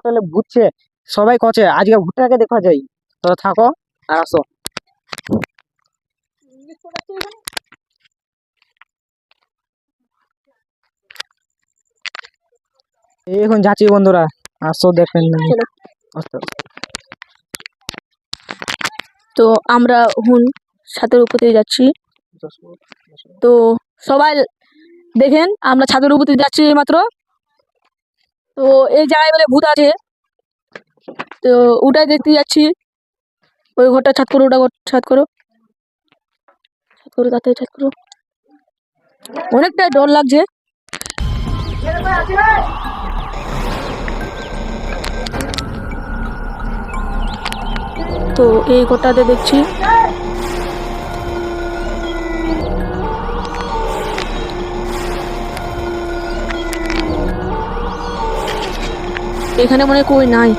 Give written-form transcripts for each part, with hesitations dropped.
তাহলে বুঝছে সবাই কছে আজকে ভুট্টাকে দেখা যায়। তো থাকো আর আসো। এই এখন যাচ্ছি বন্ধুরা, আসো দেখেন। তো আমরা এখন ছাদের উপরে যাচ্ছি। তো সবাই দেখেন আমরা ছাদের উপরে যাচ্ছি মাত্র। তো এই জায়গায় বলে ভূত আছে, তো ওটাই দেখতে যাচ্ছি। ওই ঘরটা ছাদ করো, ওটা ছাদ করো, ছাদ করো, তাতে ছাদ করো। অনেকটাই ডর লাগছে। তো এই ঘরটাতে দেখছি এখানে মনে হয় কই নাই।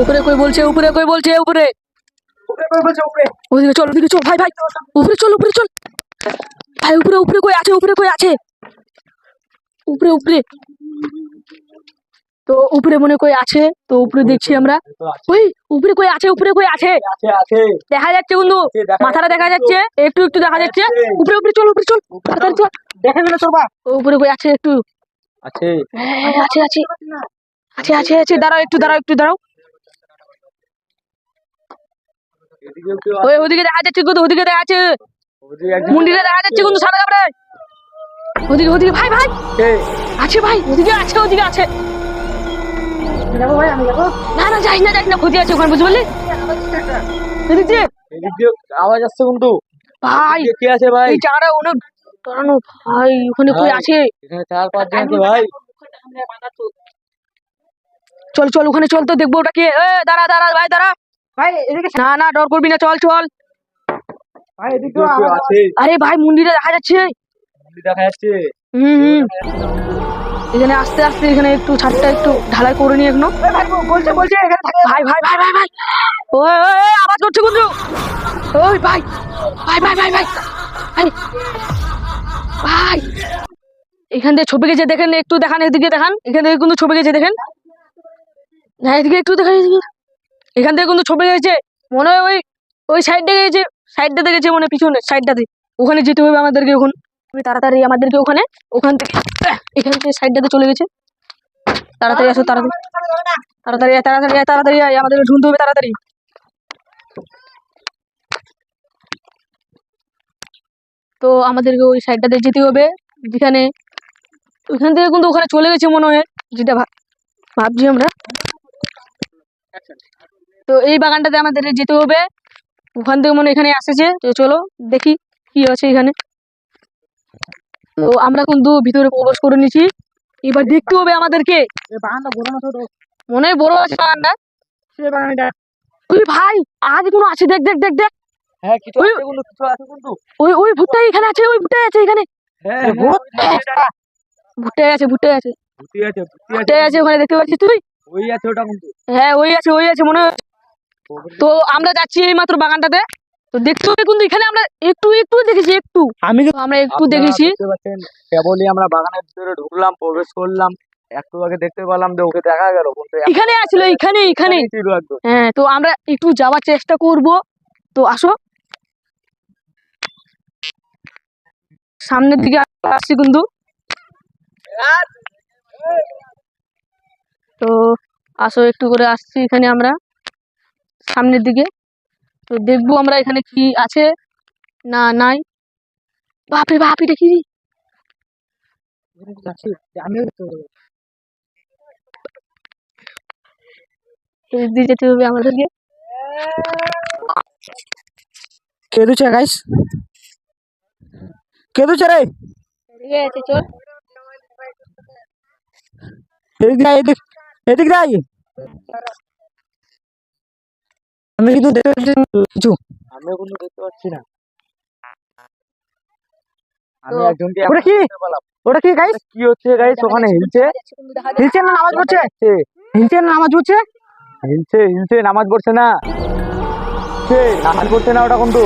উপরে কই বলছে, উপরে কই বলছে, উপরে ওদিকে চল, ওদিকে চল ভাই, ভাই উপরে চল, উপরে চল ভাই, উপরে উপরে কই আছে, উপরে কই আছে, উপরে উপরে। তো উপরে মনে কই আছে, তো উপরে দেখছি আমরা। ওই উপরে কই আছে, উপরে কই আছে, দেখা যাচ্ছে বন্ধু, মাথাটা দেখা যাচ্ছে, একটু একটু দেখা যাচ্ছে। উপরে উপরে চল, উপরে চল, তাড়াতাড়ি চল, দেখে গেলে চলবা। উপরে কই আছে একটু আছে আছে আছে আছে আছে আছে দাঁড়াও, একটু দাঁড়াও, একটু দাঁড়াও। ওই ওদিকে দেখা যাচ্ছে কিন্তু, ওদিকে দেখা যাচ্ছে মুন্ডিটা দেখা যাচ্ছে কিন্তু, সাদা কাপড়ে। ওদিকে ওদিকে ভাই, ভাই আছে ভাই, ওদিকে আছে, ওদিকে আছে। যাবো ভাই, আমি যাবো। না না যাই না, যাই না, ক্ষতি আছে ওখানে, বুঝতে পারলি? এদিকে আওয়াজ আসছে কিন্তু ভাই, কি আছে ভাই? এই জায়গাটা অনেক দাঁড়ানো ভাই, ওখানে কই আছে? এখানে 4-5 জন আছে ভাই। চল চল ওখানে চল, তো দেখবো ওটা কি। দাঁড়া দাঁড়া ভাই, দাঁড়া ভাই এদিকে না না, ডর করবি না, চল চল ভাই, এদিকে আছে। আরে ভাই মুন্ডিটা দেখা যাচ্ছে, দেখা যাচ্ছে। হুম। এখানে আস্তে আস্তে, এখানে একটু ছাদটা একটু ঢালাই করে নি এখনো। বলছে বলছে এখানে থাকে। ভাই ভাই ভাই ভাই ভাই, ওই ওই ওই, আওয়াজ করছে কিন্তু। ওই ভাই ভাই ভাই ভাই ভাই ভাই ভাই, এখান থেকে ছবি গেছে দেখেন, একটু দেখান, এদিকে দেখান, এখান থেকে কিন্তু ছবি গেছে দেখেন। না এদিকে একটু দেখান, এদিকে। এখান থেকে কিন্তু ছবি গেছে, মনে হয় ওই ওই সাইডে গেছে, সাইডটাতে গেছে মনে হয়, পিছনে সাইডটাতে। ওখানে যেতে হবে আমাদেরকে, ওখানে তাড়াতাড়ি আমাদেরকে ওখানে, ওখান থেকে এখান থেকে সাইডটাতে চলে গেছে। তাড়াতাড়ি আসো, তাড়াতাড়ি তাড়াতাড়ি আয়, তাড়াতাড়ি আয়, তাড়াতাড়ি আয়, আমাদেরকে ঢুনতে হবে তাড়াতাড়ি। তো আমাদেরকে ওই সাইডটাতে যেতে হবে, যেখানে ওইখান থেকে কিন্তু ওখানে চলে গেছে মনে হয়, যেটা ভাবছি আমরা। তো এই বাগানটাতে আমাদের যেতে হবে, ওখান থেকে মনে হয় এখানে আসেছে। তো চলো দেখি কি আছে এখানে। তো আমরা কিন্তু ভিতরে প্রবেশ করে নিয়েছি, এবার দেখতে হবে আমাদেরকে। মনে হয় বড় আছে বাগানটা। ওই ভাই আজ কোনো আছে, দেখ দেখ দেখ দেখ। হ্যাঁ কিছু আছে কিন্তু, কিছু আছে কিন্তু। ওই ওই ভুট্টা এখানে আছে, ওই ভুট্টা আছে এখানে। হ্যাঁ ভূত ভুট্টা আছে, ভুট্টা আছে, ভূতি আছে, ভুট্টা আছে ওখানে, দেখতে পাচ্ছিস তুই? ওই আছে ওটা কিন্তু। হ্যাঁ ওই আছে, ওই আছে মনে হয়। তো আমরা যাচ্ছি এই মাত্র বাগানটাতে। তো দেখতে হবে কিন্তু, এখানে আমরা একটু একটু দেখেছি, একটু আমরা একটু দেখেছি। কেবলই আমরা বাগানের ভিতরে ঢুকলাম, প্রবেশ করলাম, একটু আগে দেখতে পেলাম যে ওকে দেখা গেল, এখানে আসলো, এখানে এখানে। ছিল একদম। হ্যাঁ তো আমরা একটু যাওয়ার চেষ্টা করব। তো আসো, সামনের দিকে আসছি কিন্তু। তো আসো, একটু করে আসছি এখানে আমরা সামনের দিকে। তো দেখবো আমরা এখানে কি আছে না নাই। বাপরে বাপ, এটা কি? এদিকে যেতে হবে আমাদেরকে। কেঁদুছে গাইস, কেঁদুছে রে। চল এদিক না, এদিক এদিক নাই। আমি কিন্তু দেখতে পাচ্ছি কিছু, আমি কোনো দেখতে পাচ্ছি না। আমি একজনকে ওটা কি, ওটা কি গাইস, কি হচ্ছে গাইস? ওখানে হিলছে, হিলছে না নামাজ পড়ছে, হিলছে না নামাজ পড়ছে, হিলছে হিলছে নামাজ পড়ছে না, নামাজ পড়ছে না ওটা কিন্তু।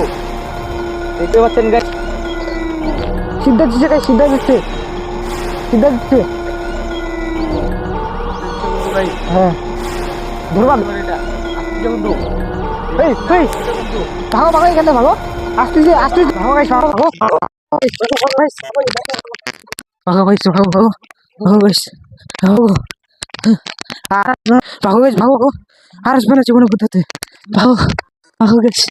দেখতে পাচ্ছেন গাইস, সিদ্ধা দিচ্ছে গাইস, সিদ্ধা দিচ্ছে, সিদ্ধা দিচ্ছে। হ্যাঁ ধরবা এই এই ভাগো ভাগো, এখান থেকে ভাগো, আসতেছে আসতেছে, ভাগো গাইস, ভাগো ভাগো ভাগো গাইস, ভাগো ভাগো ভাগো গাইস, ভাগো ভাগো গাইস, ভাগো আর আসবে না জীবনে বুঝতে, ভাগো ভাগো গাইস।